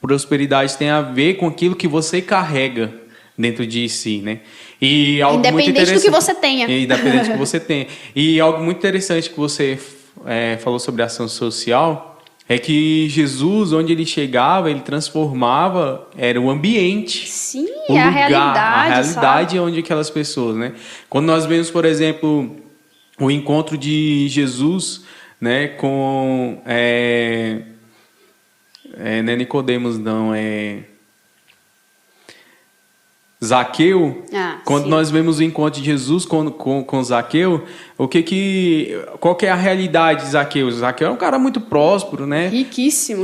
Prosperidade tem a ver com aquilo que você carrega dentro de si, né? E algo independente do que você tenha. Independente do que você tenha. E algo muito interessante que você falou sobre a ação social é que Jesus, onde ele chegava, ele transformava, era o ambiente. Sim, o lugar, a realidade. A realidade sabe? onde aquelas pessoas, né? Quando nós vemos, por exemplo, o encontro de Jesus, né, com... não é Nicodemos, não, Zaqueu. Quando nós vemos o encontro de Jesus com Zaqueu, qual que é a realidade de Zaqueu? Zaqueu é um cara muito próspero, né? Riquíssimo,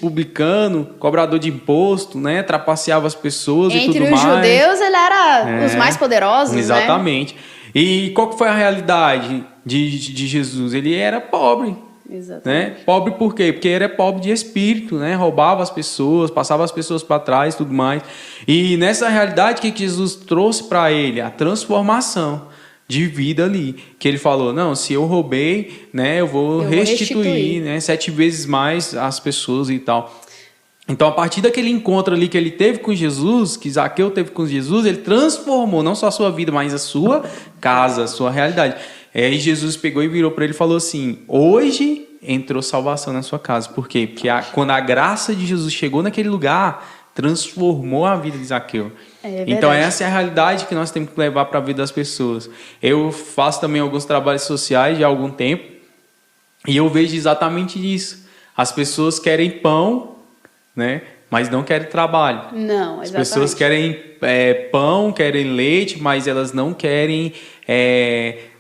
publicano, cobrador de imposto, né? Trapaceava as pessoas e tudo mais. Entre os judeus, ele era os mais poderosos, exatamente. Né? E qual que foi a realidade de Jesus? Ele era pobre. Exatamente. Né? Pobre por quê? Porque ele é pobre de espírito, né? Roubava as pessoas, passava as pessoas para trás e tudo mais. E nessa realidade, o que Jesus trouxe para ele? A transformação de vida ali. Que ele falou, não, se eu roubei, né, eu vou restituir, né, 7 vezes mais as pessoas e tal. Então, a partir daquele encontro ali que ele teve com Jesus, que Zaqueu teve com Jesus, ele transformou não só a sua vida, mas a sua casa, a sua realidade. Aí Jesus pegou e virou para ele e falou assim, hoje entrou salvação na sua casa. Por quê? Porque quando a graça de Jesus chegou naquele lugar, transformou a vida de Zaqueu. Então essa é a realidade que nós temos que levar para a vida das pessoas. Eu faço também alguns trabalhos sociais já há algum tempo e eu vejo exatamente isso. As pessoas querem pão, né? Mas não querem trabalho. Não, exatamente. As pessoas querem pão, querem leite, mas elas não querem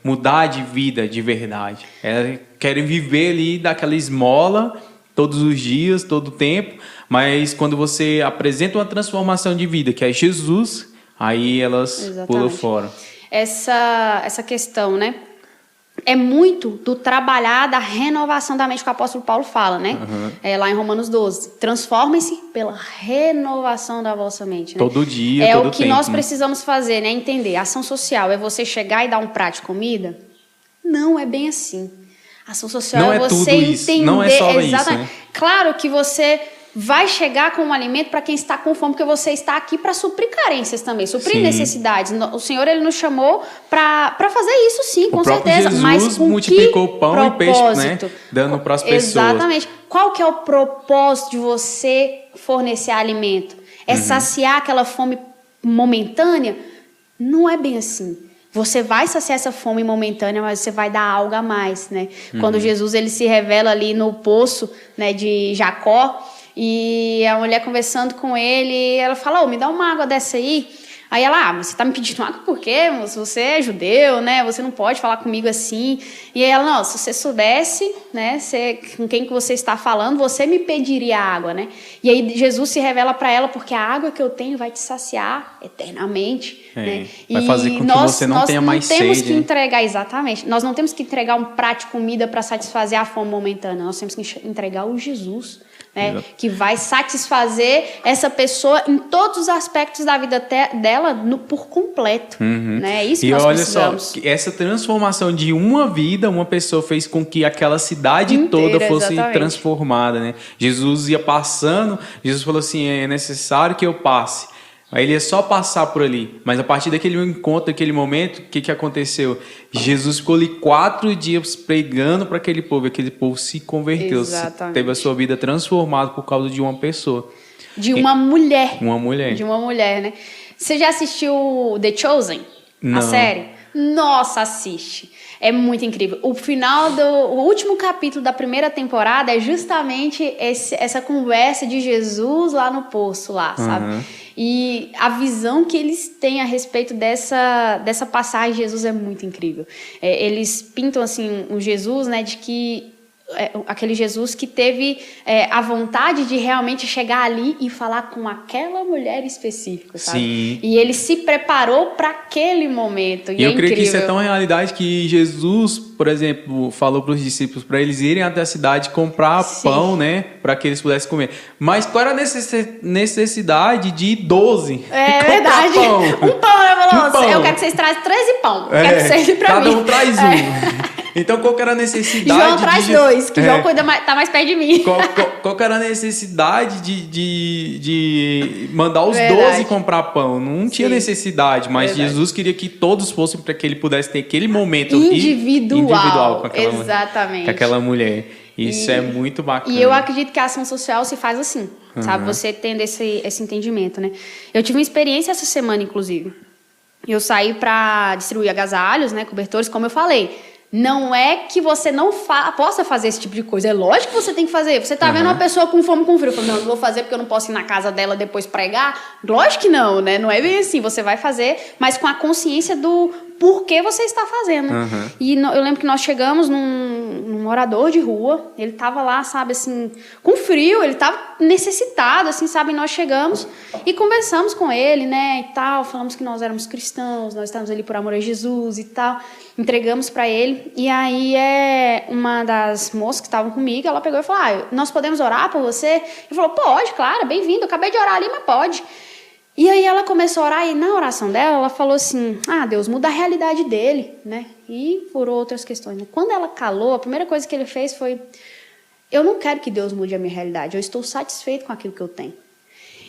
mudar de vida de verdade. Elas querem viver ali daquela esmola todos os dias, todo o tempo, mas quando você apresenta uma transformação de vida, que é Jesus, aí elas pulam fora. Essa questão, né? É muito do trabalhar da renovação da mente que o apóstolo Paulo fala, né? Lá em Romanos 12. Transformem-se pela renovação da vossa mente. Né? Todo dia, todo tempo. É o que nós precisamos fazer, né? Entender. Ação social é você chegar e dar um prato de comida? Não é bem assim. Ação social não é você entender. Isso. Não é só isso, né? Claro que você vai chegar com um alimento para quem está com fome, porque você está aqui para suprir carências também, suprir necessidades. O Senhor, ele nos chamou para fazer isso, sim, com certeza. Jesus mas com multiplicou pão e peixe, né? Dando para as pessoas. Exatamente. Qual que é o propósito de você fornecer alimento? É saciar aquela fome momentânea? Não é bem assim. Você vai saciar essa fome momentânea, mas você vai dar algo a mais, né? Quando Jesus, ele se revela ali no poço, né, de Jacó, e a mulher conversando com ele, ela fala, me dá uma água dessa aí. Aí ela, você tá me pedindo água por quê? Você é judeu, né? Você não pode falar comigo assim. E aí ela, não, se você soubesse, né, com quem que você está falando, você me pediria água, né? E aí Jesus se revela para ela, porque a água que eu tenho vai te saciar eternamente. Né? Vai fazer com que você não tenha mais sede. Nós temos que entregar, exatamente. Nós não temos que entregar um prato de comida para satisfazer a fome momentânea. Nós temos que entregar o Jesus. né? Que vai satisfazer essa pessoa em todos os aspectos da vida dela por completo, né? É isso que nós precisamos. E olha só, essa transformação de uma vida, uma pessoa fez com que aquela cidade inteira, toda fosse exatamente. Transformada, né? Jesus ia passando, Jesus falou assim, é necessário que eu passe. Aí ele ia só passar por ali. Mas a partir daquele encontro, daquele momento, o que aconteceu? Jesus ficou ali 4 dias pregando para aquele povo se converteu, teve a sua vida transformada por causa de uma pessoa. De uma mulher. Uma mulher. De uma mulher, né? Você já assistiu The Chosen? Não. A série? Nossa, assiste. É muito incrível. O último capítulo da primeira temporada é justamente essa conversa de Jesus lá no poço, lá, sabe? E a visão que eles têm a respeito dessa passagem de Jesus é muito incrível. Eles pintam assim um Jesus, né, de que aquele Jesus que teve a vontade de realmente chegar ali e falar com aquela mulher específica, sabe? Sim. E ele se preparou para aquele momento. E eu creio incrível. que isso é tão realidade que Jesus, por exemplo, falou para os discípulos para eles irem até a cidade comprar pão, né, para que eles pudessem comer. Mas qual era a necessidade de 12? É verdade. Pão? Um pão, eu falou, eu quero que vocês trazem 13 pão. Quero que serve para mim. Cada um traz um. Então, qual que era a necessidade? João traz 2, que João tá mais perto de mim. Qual que era a necessidade de mandar os 12 comprar pão? Não tinha necessidade, mas Jesus queria que todos fossem para que ele pudesse ter aquele momento individual com aquela mulher. Isso é muito bacana. E eu acredito que a ação social se faz assim, sabe? Você tendo esse entendimento, né? Eu tive uma experiência essa semana, inclusive. Eu saí para distribuir agasalhos, né, cobertores, como eu falei. Não é que você não possa fazer esse tipo de coisa. É lógico que você tem que fazer. Você tá vendo uma pessoa com fome, com frio. Não vou fazer porque eu não posso ir na casa dela depois pregar. Lógico que não, né? Não é bem assim. Você vai fazer, mas com a consciência do porquê você está fazendo. E eu lembro que nós chegamos num morador de rua. Ele tava lá, sabe, assim, com frio. Ele tava necessitado, assim, sabe? E nós chegamos e conversamos com ele, né? E tal. Falamos que nós éramos cristãos. Nós estávamos ali por amor a Jesus e tal. Entregamos para ele, e aí uma das moças que estavam comigo, ela pegou e falou, nós podemos orar por você? Ele falou, pode, claro, bem-vindo, eu acabei de orar ali, mas pode. E aí ela começou a orar, e na oração dela, ela falou assim, Deus, muda a realidade dele, né? E por outras questões. Né? Quando ela calou, a primeira coisa que ele fez foi, eu não quero que Deus mude a minha realidade, eu estou satisfeito com aquilo que eu tenho.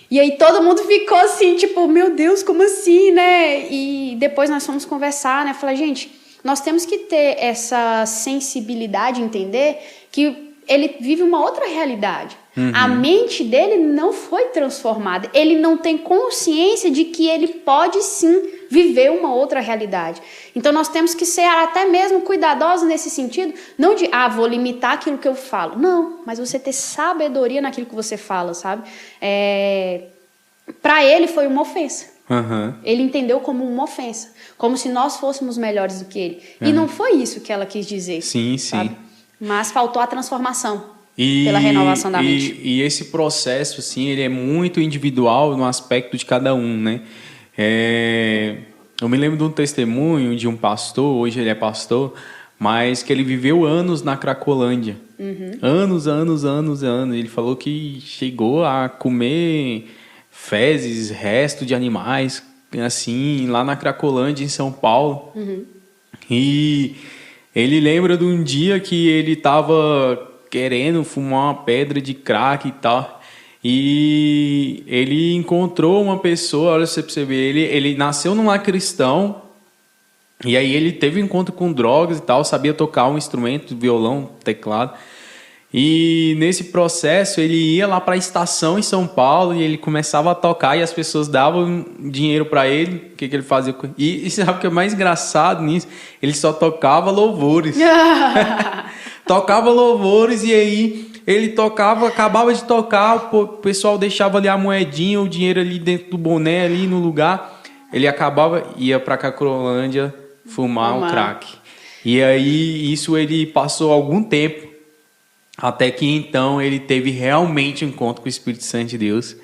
E aí todo mundo ficou assim, tipo, meu Deus, como assim, né? E depois nós fomos conversar, né? Falei, gente, nós temos que ter essa sensibilidade, entender que ele vive uma outra realidade. A mente dele não foi transformada. Ele não tem consciência de que ele pode sim viver uma outra realidade. Então nós temos que ser até mesmo cuidadosos nesse sentido. Não de, vou limitar aquilo que eu falo. Não, mas você ter sabedoria naquilo que você fala, sabe? Para ele foi uma ofensa. Ele entendeu como uma ofensa, como se nós fôssemos melhores do que ele. E não foi isso que ela quis dizer. Sim, sabe? sim. Mas faltou a transformação pela renovação da mente. E esse processo, assim, ele é muito individual no aspecto de cada um, né? Eu me lembro de um testemunho de um pastor, hoje ele é pastor, mas que ele viveu anos na Cracolândia. Anos. Ele falou que chegou a comer fezes, resto de animais, assim, lá na Cracolândia, em São Paulo. E ele lembra de um dia que ele estava querendo fumar uma pedra de crack e tal, e ele encontrou uma pessoa, olha você perceber, ele nasceu num lar cristão, e aí ele teve um encontro com drogas e tal, sabia tocar um instrumento, violão, teclado. E nesse processo ele ia lá para a estação em São Paulo e ele começava a tocar e as pessoas davam dinheiro para ele. O que ele fazia? E sabe o que é mais engraçado nisso? Ele só tocava louvores. Tocava louvores e aí ele tocava, acabava de tocar, o pessoal deixava ali a moedinha, o dinheiro ali dentro do boné, ali no lugar. Ele acabava, ia para a Cracolândia fumar um crack. E aí isso ele passou algum tempo. Até que então ele teve realmente um encontro com o Espírito Santo de Deus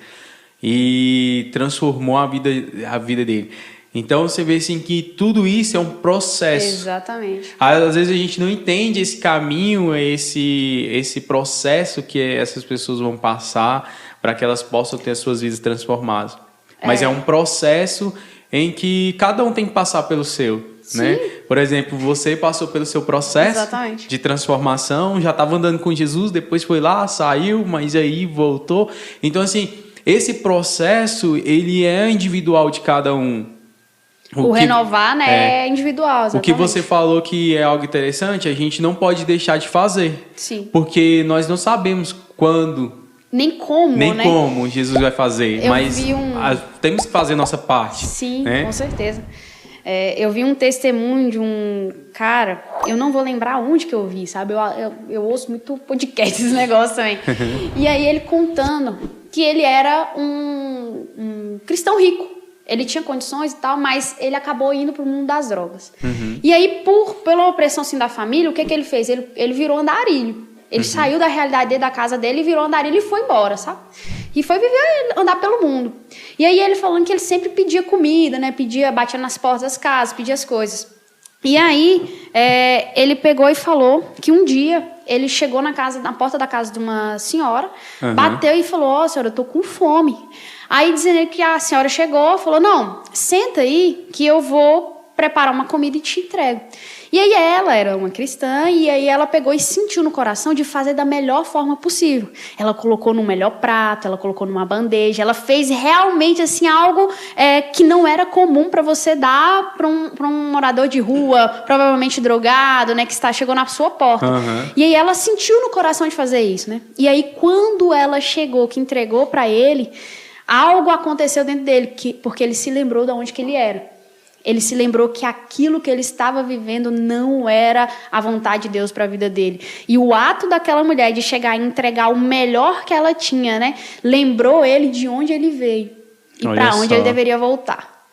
e transformou a vida dele. Então você vê assim que tudo isso é um processo. Exatamente. Às vezes a gente não entende esse caminho, esse processo que essas pessoas vão passar para que elas possam ter as suas vidas transformadas. Mas é um processo em que cada um tem que passar pelo seu. Né? Por exemplo, você passou pelo seu processo Exatamente. de transformação, já estava andando com Jesus, depois foi lá, saiu, mas aí voltou. Então, assim, esse processo, ele é individual de cada um. O renovar, né, é individual, exatamente. O que você falou que é algo interessante, a gente não pode deixar de fazer. Sim. Porque nós não sabemos quando... Nem como Jesus vai fazer, mas temos que fazer nossa parte. Sim, né? Com certeza. Eu vi um testemunho de um cara, eu não vou lembrar onde que eu vi, sabe? Eu ouço muito podcast, esse negócio também. E aí ele contando que ele era um cristão rico. Ele tinha condições e tal, mas ele acabou indo para o mundo das drogas. E aí, pela opressão assim, da família, o que ele fez? Ele virou andarilho. Ele saiu da realidade dele, da casa dele, virou andarilho e foi embora, sabe? E foi viver, andar pelo mundo. E aí ele falando que ele sempre pedia comida, né? Batia nas portas das casas, pedia as coisas. E aí ele pegou e falou que um dia ele chegou na porta da casa de uma senhora, bateu e falou: ó, senhora, eu tô com fome. Aí dizendo que a senhora chegou, falou: não, senta aí que eu vou preparar uma comida e te entrego. E aí ela era uma cristã, e aí ela pegou e sentiu no coração de fazer da melhor forma possível. Ela colocou no melhor prato, ela colocou numa bandeja, ela fez realmente assim algo que não era comum para você dar para um morador de rua, provavelmente drogado, né, que chegou na sua porta. E aí ela sentiu no coração de fazer isso, né? E aí quando ela chegou, que entregou para ele, algo aconteceu dentro dele, porque ele se lembrou de onde que ele era. Ele se lembrou que aquilo que ele estava vivendo não era a vontade de Deus para a vida dele. E o ato daquela mulher de chegar e entregar o melhor que ela tinha, né, lembrou ele de onde ele veio e para onde ele deveria voltar.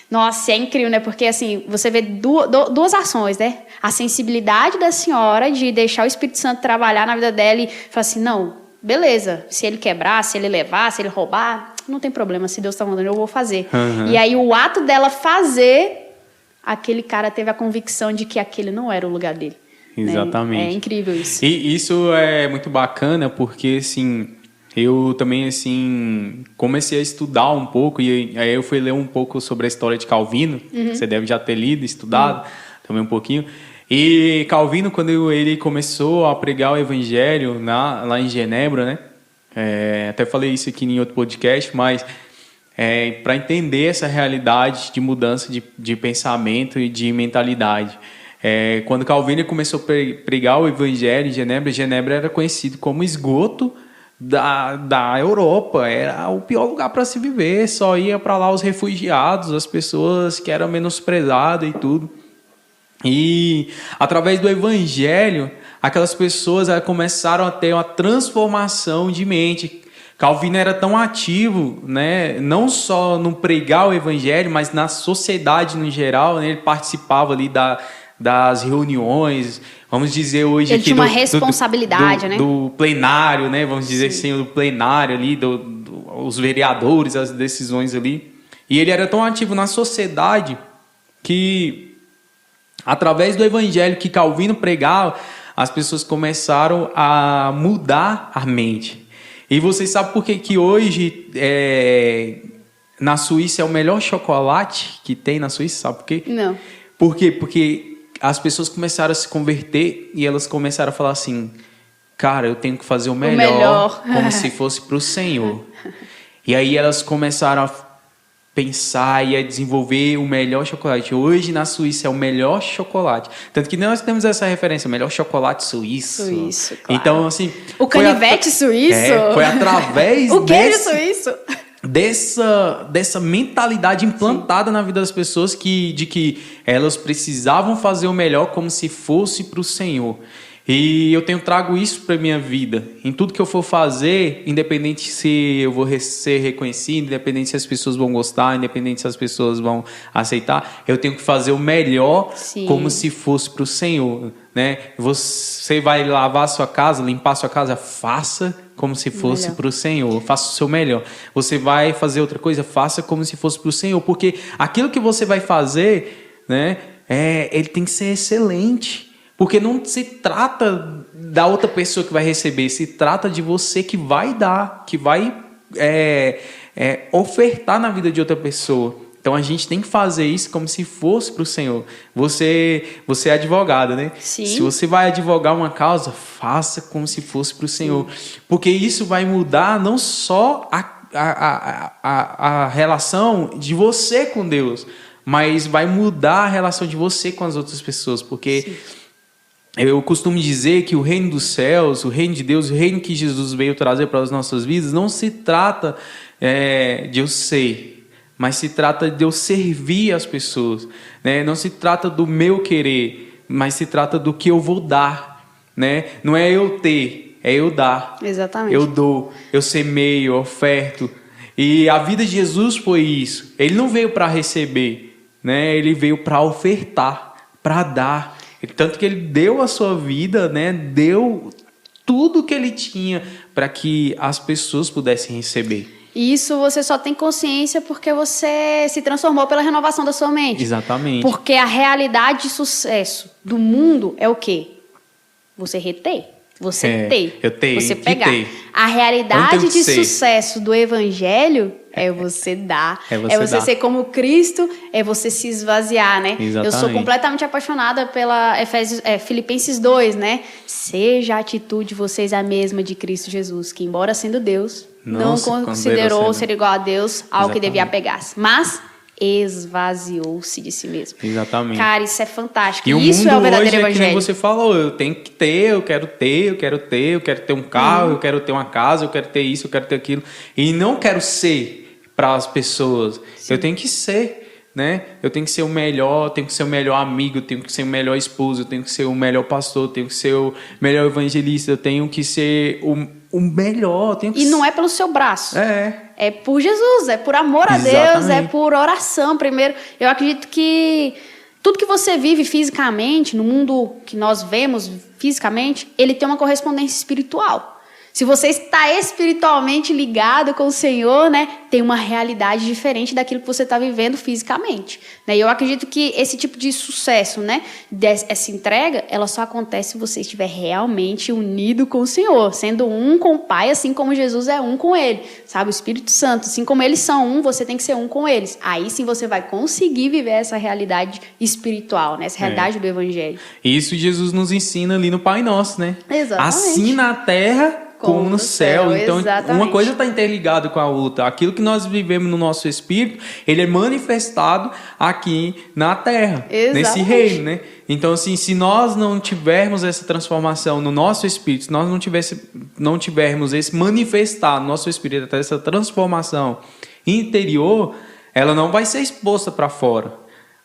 Nossa, é incrível, né? Porque assim, você vê duas ações, né? A sensibilidade da senhora de deixar o Espírito Santo trabalhar na vida dela e falar assim, não, beleza, se ele quebrar, se ele levar, se ele roubar, não tem problema, se Deus está mandando, eu vou fazer. E aí o ato dela fazer, aquele cara teve a convicção de que aquele não era o lugar dele. Exatamente. Né? É incrível isso. E isso é muito bacana porque, assim, eu também, assim, comecei a estudar um pouco e aí eu fui ler um pouco sobre a história de Calvino, que você deve já ter lido, estudado também um pouquinho. E Calvino, quando ele começou a pregar o evangelho lá em Genebra, né? Até falei isso aqui em outro podcast, mas para entender essa realidade de mudança de pensamento e de mentalidade. Quando Calvino começou a pregar o evangelho em Genebra, Genebra era conhecido como esgoto da Europa, era o pior lugar para se viver, só ia para lá os refugiados, as pessoas que eram menosprezadas e tudo. E através do evangelho, aquelas pessoas começaram a ter uma transformação de mente. Calvino era tão ativo, né, não só no pregar o evangelho, mas na sociedade no geral, né, ele participava ali das reuniões, vamos dizer hoje ele aqui tinha uma responsabilidade, né? Do plenário, né, vamos dizer assim, do plenário ali, os vereadores, as decisões ali. E ele era tão ativo na sociedade que através do evangelho que Calvino pregava, as pessoas começaram a mudar a mente. E vocês sabem por que hoje na Suíça é o melhor chocolate que tem na Suíça? Sabe por quê? Não. Por quê? Porque as pessoas começaram a se converter e elas começaram a falar assim, cara, eu tenho que fazer o melhor. Como se fosse para o Senhor. E aí elas começaram a pensar e a desenvolver o melhor chocolate. Hoje, na Suíça, é o melhor chocolate. Tanto que nós temos essa referência, o melhor chocolate suíço. Suíço, claro. Então, assim... O canivete suíço. Foi através o queijo suíço. Dessa mentalidade implantada na vida das pessoas de que elas precisavam fazer o melhor como se fosse para o Senhor. E eu trago isso para a minha vida. Em tudo que eu for fazer, independente se eu vou ser reconhecido, independente se as pessoas vão gostar, independente se as pessoas vão aceitar, eu tenho que fazer o melhor como se fosse para o Senhor. Né? Você vai lavar a sua casa, limpar a sua casa, faça como se fosse para o Senhor. Faça o seu melhor. Você vai fazer outra coisa, faça como se fosse para o Senhor. Porque aquilo que você vai fazer, né, ele tem que ser excelente. Porque não se trata da outra pessoa que vai receber, se trata de você que vai dar, que vai ofertar na vida de outra pessoa. Então a gente tem que fazer isso como se fosse para o Senhor. Você é advogada, né? Sim. Se você vai advogar uma causa, faça como se fosse para o Senhor. Porque isso vai mudar não só a relação de você com Deus, mas vai mudar a relação de você com as outras pessoas. Porque eu costumo dizer que o reino dos céus, o reino de Deus, o reino que Jesus veio trazer para as nossas vidas, não se trata de eu ser, mas se trata de eu servir as pessoas, né? Não se trata do meu querer, mas se trata do que eu vou dar, né? Não é eu ter, é eu dar. Exatamente. Eu dou, eu semeio, eu oferto. E a vida de Jesus foi isso. Ele não veio para receber, né? Ele veio para ofertar, para dar. Tanto que ele deu a sua vida, né? Deu tudo que ele tinha para que as pessoas pudessem receber. E isso você só tem consciência porque você se transformou pela renovação da sua mente. Exatamente. Porque a realidade de sucesso do mundo é o quê? Você reter. Você ter. Eu tenho. Você pegar. Ter. A realidade de ser. Sucesso do evangelho é você dar. É você ser como Cristo, é você se esvaziar, né? Exatamente. Eu sou completamente apaixonada pela Filipenses 2, né? Seja a atitude de vocês a mesma de Cristo Jesus, que embora sendo Deus, não considerou ser igual a Deus, ao que devia apegar-se, mas esvaziou-se de si mesmo. Exatamente. Cara, isso é fantástico. E Isso o mundo é o verdadeiro hoje evangelho. Que nem você falou, eu tenho que ter, eu quero ter um carro, eu quero ter uma casa, eu quero ter isso, eu quero ter aquilo. E não quero ser para as pessoas. Sim. Eu tenho que ser, né? Eu tenho que ser o melhor, eu tenho que ser o melhor amigo, eu tenho que ser o melhor esposo, eu tenho que ser o melhor pastor, eu tenho que ser o melhor evangelista, eu tenho que ser o melhor. E não é pelo seu braço. É por Jesus, é por amor a Exatamente. Deus, é por oração primeiro. Eu acredito que tudo que você vive fisicamente, no mundo que nós vemos fisicamente, ele tem uma correspondência espiritual. Se você está espiritualmente ligado com o Senhor, né, tem uma realidade diferente daquilo que você está vivendo fisicamente. Né? E eu acredito que esse tipo de sucesso, né, essa entrega, ela só acontece se você estiver realmente unido com o Senhor, sendo um com o Pai, assim como Jesus é um com Ele. Sabe, o Espírito Santo, assim como eles são um, você tem que ser um com eles. Aí sim você vai conseguir viver essa realidade espiritual, né, essa realidade do Evangelho. Isso Jesus nos ensina ali no Pai Nosso, né? Exatamente. Assim na terra como no céu. Então, exatamente. Uma coisa está interligada com a outra. Aquilo que nós vivemos no nosso espírito, ele é manifestado aqui na terra, nesse reino, né? Então, assim, se nós não tivermos essa transformação no nosso espírito, se nós não tivermos esse manifestar no nosso espírito, essa transformação interior, ela não vai ser exposta para fora.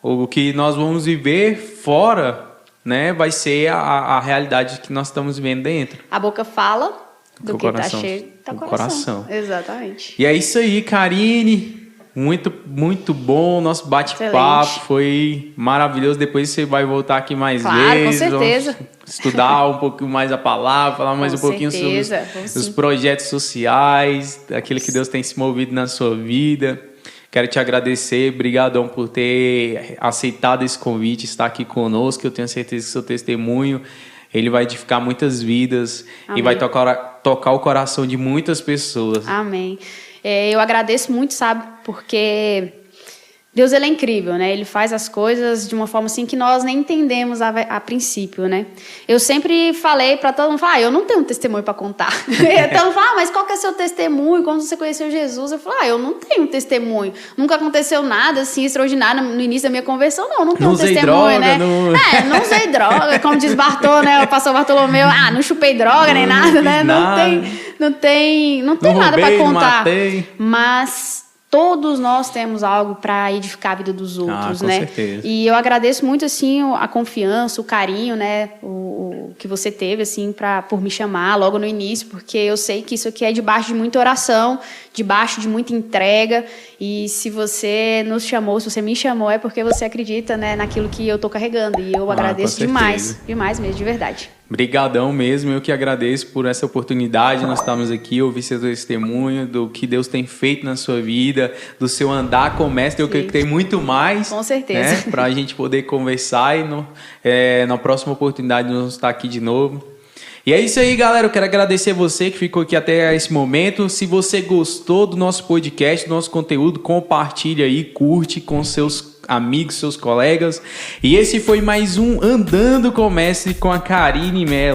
O que nós vamos viver fora, né, vai ser a realidade que nós estamos vivendo dentro. A boca fala do que está coração, cheio do coração. Exatamente. E é isso aí, Karine. Muito, muito bom. Nosso bate-papo foi maravilhoso. Depois você vai voltar aqui mais vezes. Com certeza. Estudar um pouco mais a palavra, falar mais um pouquinho sobre os projetos sociais, aquilo que Deus tem se movido na sua vida. Quero te agradecer, brigadão por ter aceitado esse convite, estar aqui conosco. Eu tenho certeza que seu testemunho ele vai edificar muitas vidas. Amém. E vai tocar o coração de muitas pessoas. Amém. Eu agradeço muito, sabe, porque Deus ele é incrível, né? Ele faz as coisas de uma forma assim que nós nem entendemos a princípio, né? Eu sempre falei para todo mundo, eu não tenho um testemunho para contar. Então, mas qual que é seu testemunho? Como você conheceu Jesus? Eu falo, eu não tenho um testemunho. Nunca aconteceu nada assim extraordinário no início da minha conversão, não tenho um testemunho, droga, né? Não usei droga, como diz Bartô, né? O pastor Bartolomeu, não chupei droga nem nada, né? Não tem nada para contar. Não matei. Mas todos nós temos algo para edificar a vida dos outros, com né? certeza. E eu agradeço muito assim a confiança, o carinho, né, o que você teve assim por me chamar logo no início, porque eu sei que isso aqui é debaixo de muita oração, debaixo de muita entrega. E se você nos chamou, se você me chamou, é porque você acredita, né, naquilo que eu tô carregando. E eu agradeço demais mesmo, de verdade. Obrigadão mesmo, eu que agradeço por essa oportunidade de nós estarmos aqui, ouvir seu testemunho do que Deus tem feito na sua vida, do seu andar com o mestre. Eu creio que tem muito mais. Com certeza. Né, para a gente poder conversar e na próxima oportunidade nós vamos estar aqui de novo. E é isso aí, galera. Eu quero agradecer você que ficou aqui até esse momento. Se você gostou do nosso podcast, do nosso conteúdo, compartilha aí, curte com seus amigos, seus colegas. E esse foi mais um Andando com o Mestre com a Karine Mello.